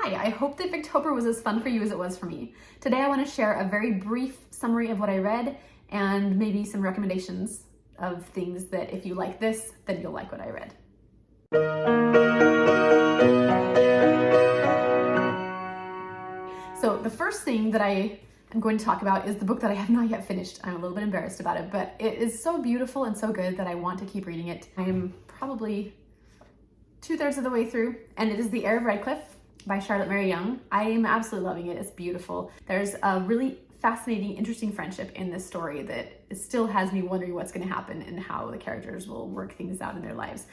Hi, I hope that Victober was as fun for you as it was for me. Today I want to share a very brief summary of what I read and maybe some recommendations of things that if you like this, then you'll like what I read. So the first thing that I am going to talk about is the book that I have not yet finished. I'm a little bit embarrassed about it, but it is so beautiful and so good that I want to keep reading it. I am probably 2/3 of the way through, and it is The Heir of Redclyffe by Charlotte Mary Young. I am absolutely loving it. It's beautiful. There's a really fascinating, interesting friendship in this story that still has me wondering what's going to happen and how the characters will work things out in their lives.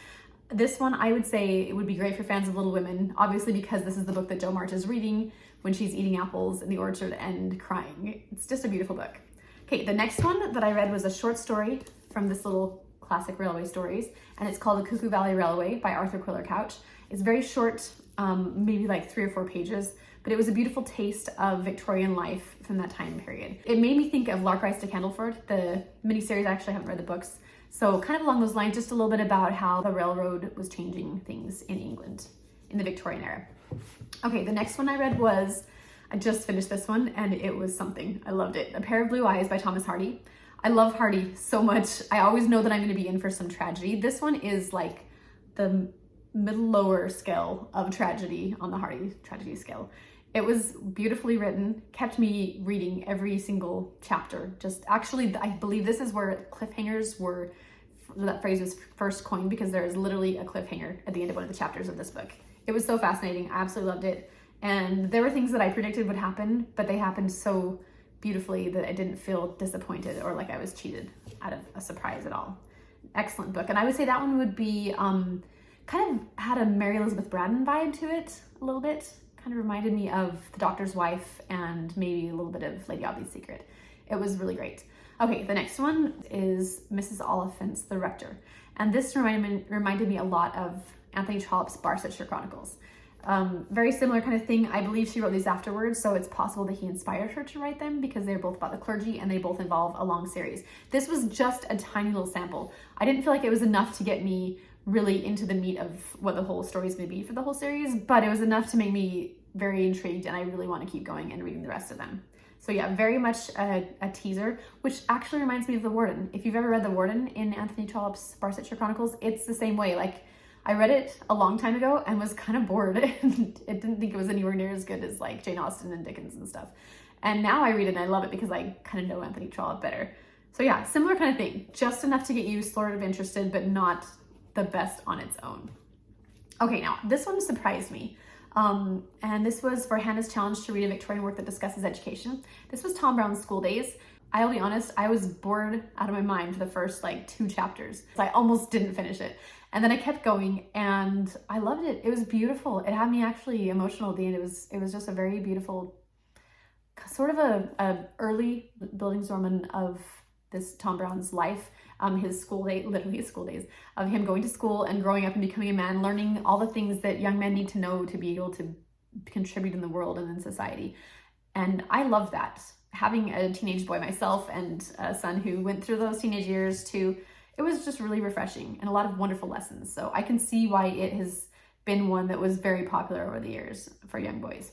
This one, I would say it would be great for fans of Little Women, obviously because this is the book that Jo March is reading when she's eating apples in the orchard and crying. It's just a beautiful book. Okay, the next one that I read was a short story from this little classic railway stories, and it's called The Cuckoo Valley Railway by Arthur Quiller Couch. It's very short, maybe like 3 or 4 pages, but it was a beautiful taste of Victorian life from that time period. It made me think of Lark Rise to Candleford, the miniseries. I actually haven't read the books. So kind of along those lines, just a little bit about how the railroad was changing things in England in the Victorian era. Okay, the next one I read was, I just finished this one and it was something. I loved it. A Pair of Blue Eyes by Thomas Hardy. I love Hardy so much. I always know that I'm going to be in for some tragedy. This one is like the middle lower scale of tragedy on the Hardy tragedy scale. It was beautifully written, kept me reading every single chapter. Just actually, I believe this is where cliffhangers were, that phrase was first coined, because there is literally a cliffhanger at the end of one of the chapters of this book. It was so fascinating. I absolutely loved it. And there were things that I predicted would happen, but they happened so beautifully that I didn't feel disappointed or like I was cheated out of a surprise at all. Excellent book. And I would say that one would be, kind of had a Mary Elizabeth Braddon vibe to it a little bit. Kind of reminded me of The Doctor's Wife and maybe a little bit of Lady Audley's Secret. It was really great. Okay, the next one is Mrs. Oliphant's The Rector. And this reminded me a lot of Anthony Trollope's Barsetshire Chronicles. Very similar kind of thing. I believe she wrote these afterwards, so it's possible that he inspired her to write them because they're both about the clergy and they both involve a long series. This was just a tiny little sample. I didn't feel like it was enough to get me really into the meat of what the whole story is going to be for the whole series, but it was enough to make me very intrigued and I really want to keep going and reading the rest of them. So yeah, very much a teaser, which actually reminds me of The Warden. If you've ever read The Warden in Anthony Trollope's Barsetshire Chronicles, it's the same way. Like, I read it a long time ago and was kind of bored and I didn't think it was anywhere near as good as like Jane Austen and Dickens and stuff. And now I read it and I love it because I kind of know Anthony Trollope better. So yeah, similar kind of thing. Just enough to get you sort of interested, but not the best on its own. Okay, now this one surprised me. And this was for Hannah's challenge to read a Victorian work that discusses education. This was Tom Brown's School Days. I'll be honest, I was bored out of my mind for the first like 2 chapters. So I almost didn't finish it. And then I kept going and I loved it. It was beautiful. It had me actually emotional at the end. It was just a very beautiful, sort of a early Bildungsroman of this Tom Brown's life. His school day, literally his school days, of him going to school and growing up and becoming a man, learning all the things that young men need to know to be able to contribute in the world and in society. And I love that. Having a teenage boy myself and a son who went through those teenage years too, it was just really refreshing and a lot of wonderful lessons. So I can see why it has been one that was very popular over the years for young boys.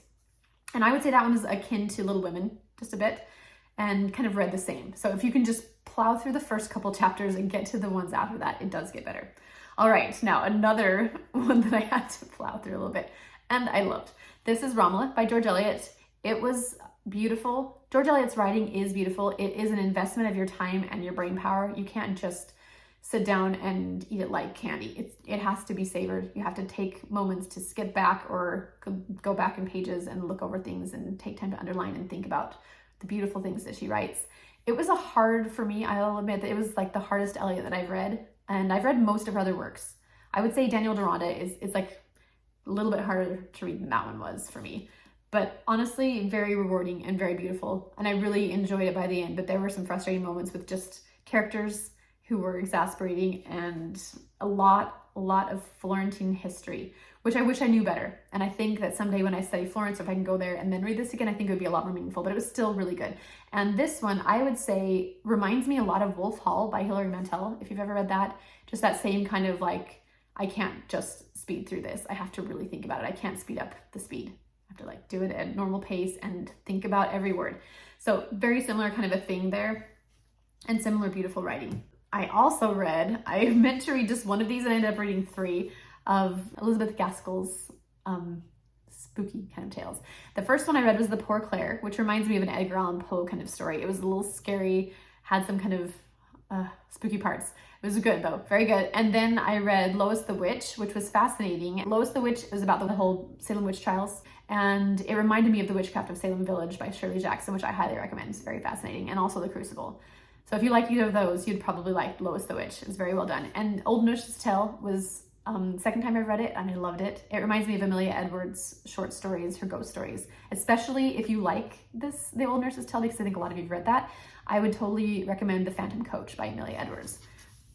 And I would say that one is akin to Little Women, just a bit, and kind of read the same. So if you can just plow through the first couple chapters and get to the ones after that, it does get better. All right, now another one that I had to plow through a little bit and I loved. This is Romola by George Eliot. It was beautiful. George Eliot's writing is beautiful. It is an investment of your time and your brain power. You can't just sit down and eat it like candy. It has to be savored. You have to take moments to skip back or go back in pages and look over things and take time to underline and think about the beautiful things that she writes. It was hard for me. I'll admit that it was like the hardest Eliot that I've read, and I've read most of her other works. I would say Daniel Deronda is like a little bit harder to read than that one was for me. But honestly, very rewarding and very beautiful. And I really enjoyed it by the end, but there were some frustrating moments with just characters who were exasperating and a lot of Florentine history, which I wish I knew better. And I think that someday when I study Florence, if I can go there and then read this again, I think it would be a lot more meaningful, but it was still really good. And this one, I would say, reminds me a lot of Wolf Hall by Hilary Mantel, if you've ever read that. Just that same kind of like, I can't just speed through this. I have to really think about it. I can't speed up the speed. have to like do it at normal pace and think about every word. So very similar kind of a thing there, and similar beautiful writing. I also read, I meant to read just one of these and I ended up reading 3 of Elizabeth Gaskell's spooky kind of tales. The first one I read was The Poor Clare, which reminds me of an Edgar Allan Poe kind of story. It was a little scary, had some kind of spooky parts. It was good though, very good. And then I read Lois the Witch, which was fascinating. Lois the Witch is about the whole Salem witch trials, and it reminded me of The Witchcraft of Salem Village by Shirley Jackson, which I highly recommend. It's very fascinating, and also The Crucible. So if you like either of those, you'd probably like Lois the Witch. It's very well done. And Old Nurse's Tale was second time I read it and I loved it. It reminds me of Amelia Edwards' short stories, her ghost stories, especially if you like the Old Nurse's Tale, because I think a lot of you have read that. I would totally recommend The Phantom Coach by Amelia Edwards.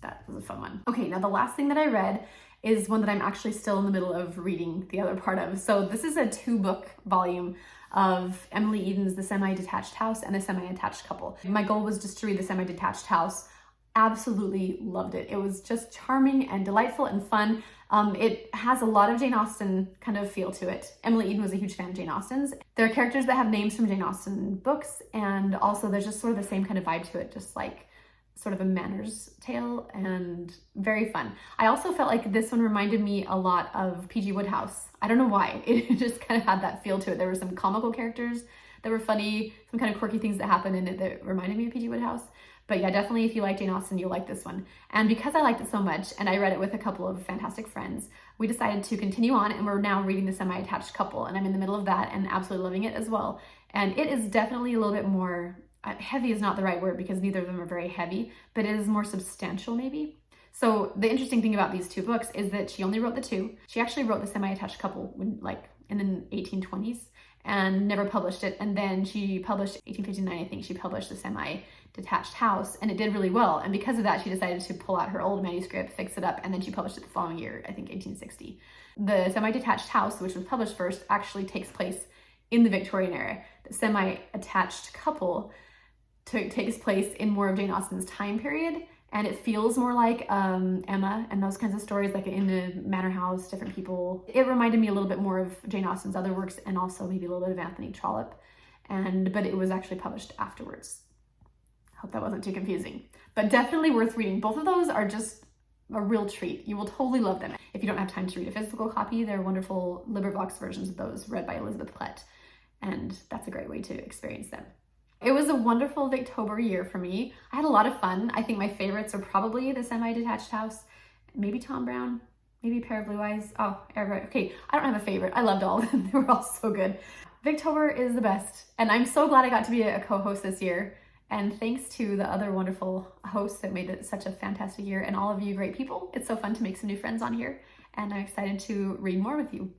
That was a fun one. Okay, now the last thing that I read is one that I'm actually still in the middle of reading the other part of. So this is a 2-book volume of Emily Eden's The Semi-Detached House and The Semi-Attached Couple. My goal was just to read The Semi-Detached House. Absolutely loved it. It was just charming and delightful and fun. It has a lot of Jane Austen kind of feel to it. Emily Eden was a huge fan of Jane Austen's. There are characters that have names from Jane Austen books, and also there's just sort of the same kind of vibe to it, just like sort of a manners tale, and very fun. I also felt like this one reminded me a lot of P.G. Wodehouse. I don't know why. It just kind of had that feel to it. There were some comical characters that were funny, some kind of quirky things that happened in it that reminded me of P.G. Wodehouse. But yeah, definitely if you like Jane Austen, you'll like this one. And because I liked it so much, and I read it with a couple of fantastic friends, we decided to continue on, and we're now reading The Semi-Attached Couple, and I'm in the middle of that and absolutely loving it as well. And it is definitely a little bit more, heavy is not the right word because neither of them are very heavy, but it is more substantial maybe. So the interesting thing about these 2 books is that she only wrote the 2. She actually wrote The Semi-Attached Couple when, like in the 1820s, and never published it. And then she published, 1859, I think, she published The Semi-Detached House, and it did really well. And because of that, she decided to pull out her old manuscript, fix it up, and then she published it the following year, I think 1860. The Semi-Detached House, which was published first, actually takes place in the Victorian era. The Semi-Attached Couple takes place in more of Jane Austen's time period, and it feels more like Emma and those kinds of stories, like in the manor house, different people. It reminded me a little bit more of Jane Austen's other works, and also maybe a little bit of Anthony Trollope, but it was actually published afterwards. Hope that wasn't too confusing, but definitely worth reading. Both of those are just a real treat. You will totally love them. If you don't have time to read a physical copy, they're wonderful LibriVox versions of those read by Elizabeth Klett, and that's a great way to experience them. It was a wonderful Victober year for me. I had a lot of fun. I think my favorites are probably The Semi-Detached House, maybe Tom Brown, maybe A Pair of Blue Eyes. Oh, okay, I don't have a favorite. I loved all of them. They were all so good. Victober is the best, and I'm so glad I got to be a co-host this year. And thanks to the other wonderful hosts that made it such a fantastic year, and all of you great people. It's so fun to make some new friends on here, and I'm excited to read more with you.